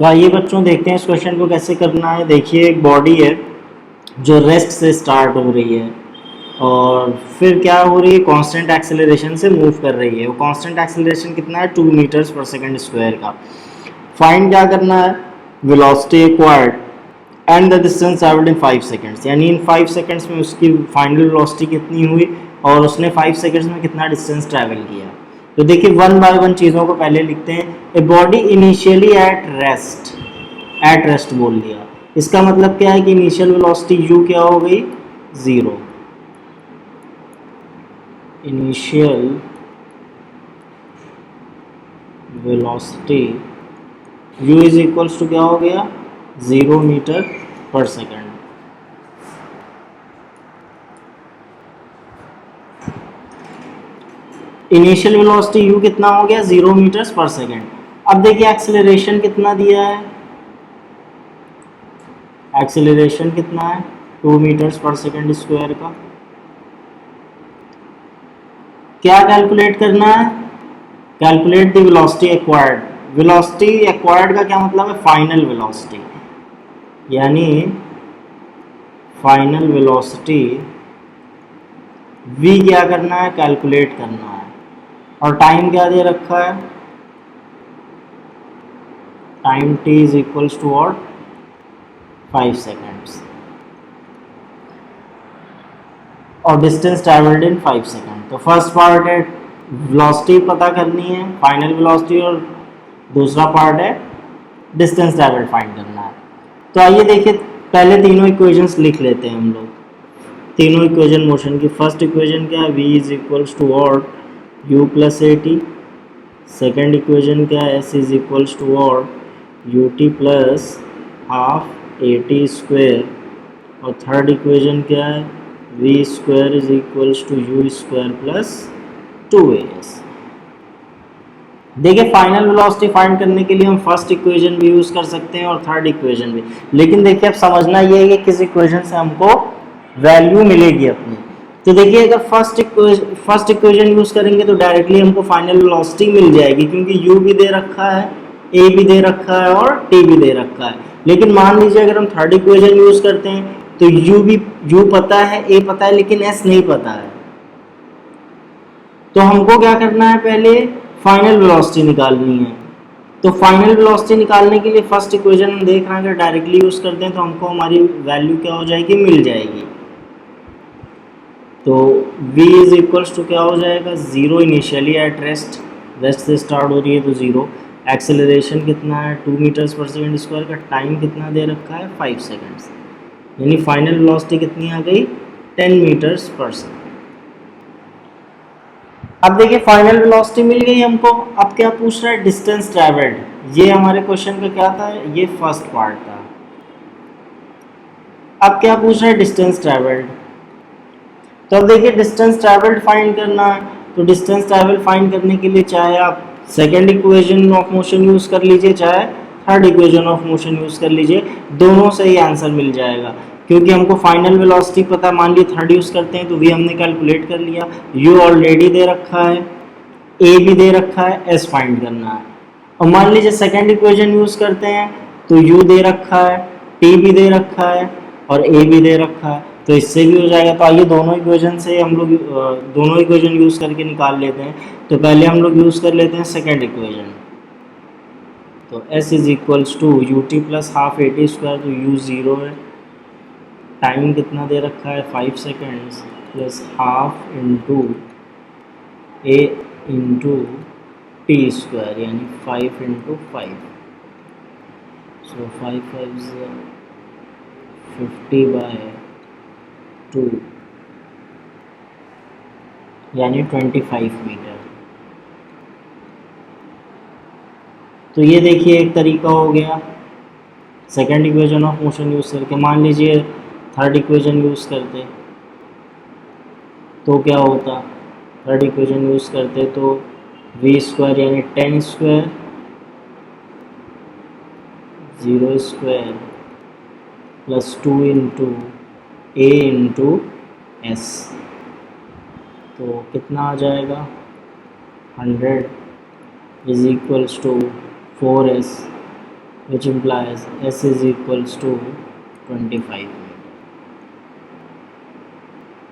तो आइए बच्चों देखते हैं इस क्वेश्चन को कैसे करना है। देखिए एक बॉडी है जो रेस्ट से स्टार्ट हो रही है और फिर क्या हो रही है, कांस्टेंट एक्सेलरेशन से मूव कर रही है। वो कांस्टेंट एक्सेलरेशन कितना है, 2 मीटर्स पर सेकंड स्क्वायर का। फाइंड क्या करना है, velocity acquired and the distance travelled in 5 seconds, यानी इन 5 सेकंड्स में उसकी फाइनल वेलोसिटी कितनी हुई और उसने 5 सेकंड्स में कितना डिस्टेंस ट्रैवल किया। तो देखिए वन बाय वन चीज़ों को पहले लिखते हैं। A body initially at rest बोल दिया, इसका मतलब क्या है कि इनिशियल वेलोसिटी u क्या हो गई, 0। Initial velocity u is equals to क्या हो गया, 0 मीटर पर सेकंड। इनिशियल वेलोसिटी u कितना हो गया, 0 मीटर्स पर सेकंड। अब देखिए एक्सेलरेशन कितना दिया है, एक्सेलरेशन कितना है, 2 मीटर्स पर सेकंड स्क्वायर का। क्या कैलकुलेट करना है, calculate the velocity acquired. Velocity acquired का क्या मतलब है, फाइनल वेलोसिटी, यानी फाइनल वेलोसिटी v क्या करना है, कैलकुलेट करना है। और टाइम क्या दे रखा है, time t is equals to what, 5 seconds, और डिस्टेंस ट्रैवल्ड इन 5 सेकेंड। तो फर्स्ट पार्ट है वेलोसिटी पता करनी है, फाइनल वेलोसिटी, और दूसरा पार्ट है डिस्टेंस ट्रैवल्ड फाइंड करना है। तो आइए देखिए पहले तीनों इक्वेशंस लिख लेते हैं हम लोग, तीनों इक्वेशन मोशन की। फर्स्ट इक्वेशन क्या है, v is equals to what, u plus A T. Second equation क्या है, s is equals to what, U T plus half A T square. और थर्ड इक्वेशन क्या है, v square is equals to U square plus 2as। देखिए final velocity find करने के लिए हम फर्स्ट इक्वेशन भी यूज कर सकते हैं और थर्ड इक्वेशन भी, लेकिन देखिए अब समझना ये है कि किस इक्वेशन से हमको वैल्यू मिलेगी अपनी। तो देखिए अगर फर्स्ट इक्वेशन यूज करेंगे तो डायरेक्टली हमको फाइनल वेलोसिटी मिल जाएगी, क्योंकि u भी दे रखा है, a भी दे रखा है और t भी दे रखा है। लेकिन मान लीजिए अगर हम थर्ड इक्वेशन यूज करते हैं तो u पता है, a पता है, लेकिन s नहीं पता है। तो हमको क्या करना है, पहले फाइनल वेलोसिटी निकालनी है। तो फाइनल वेलोसिटी निकालने के लिए फर्स्ट इक्वेशन हम देख रहे हैं, अगर डायरेक्टली यूज करते हैं तो हमको हमारी वैल्यू क्या हो जाएगी, मिल जाएगी। तो v इज इक्वल्स टू क्या हो जाएगा, 0 इनिशियली एट रेस्ट, रेस्ट से स्टार्ट हो रही है तो 0। एक्सेलरेशन कितना है, 2 मीटर्स पर सेकंड स्क्वायर का। टाइम कितना दे रखा है, 5 सेकंड्स, यानी फाइनल वेलोसिटी कितनी आ गई, 10 मीटर्स पर सेकंड। अब देखिए फाइनल वेलोसिटी मिल गई हमको। अब क्या पूछ रहा है, डिस्टेंस ट्रैवल्ड। ये हमारे क्वेश्चन का क्या था, ये फर्स्ट पार्ट था। अब क्या पूछ रहा है, डिस्टेंस ट्रैवल्ड। तो अब देखिए डिस्टेंस ट्रैवल्ड फाइंड करना है, तो डिस्टेंस ट्रैवल फाइंड करने के लिए चाहे आप second equation of motion use कर लीजिए, चाहे third equation of motion use कर लीजिए, दोनों से ही आंसर मिल जाएगा। क्योंकि हमको फाइनल वेलोसिटी पता, मान लीजिए थर्ड यूज करते हैं तो v हमने कैलकुलेट कर लिया, u ऑलरेडी दे रखा है, a भी दे रखा है, s फाइंड करना है। और मान लीजिए सेकेंड इक्वेशन यूज करते हैं तो u दे रखा है, t भी दे रखा है और a भी दे रखा है, तो इससे भी हो जाएगा। तो आइए दोनों इक्वेशन से हम लोग दोनों इक्वेशन यूज करके निकाल लेते हैं। तो पहले हम लोग यूज कर लेते हैं सेकेंड इक्वेशन। तो s is equals to U T plus half A T square, तो u 0 है। टाइम कितना दे रखा है, 5 seconds, plus half into A into T square, यानी 5 इंटू 5। सो 5 5 50/2, यानी 25 मीटर। तो ये देखिए एक तरीका हो गया second equation of motion use करके। मान लीजिए थर्ड इक्वेशन यूज़ करते तो क्या होता, थर्ड इक्वेशन यूज़ करते तो v स्क्वायर यानी 10 square, 0 square plus 2 into A into S, तो कितना आ जाएगा, 100 is equals to 4s which implies s is equals to 25 metre.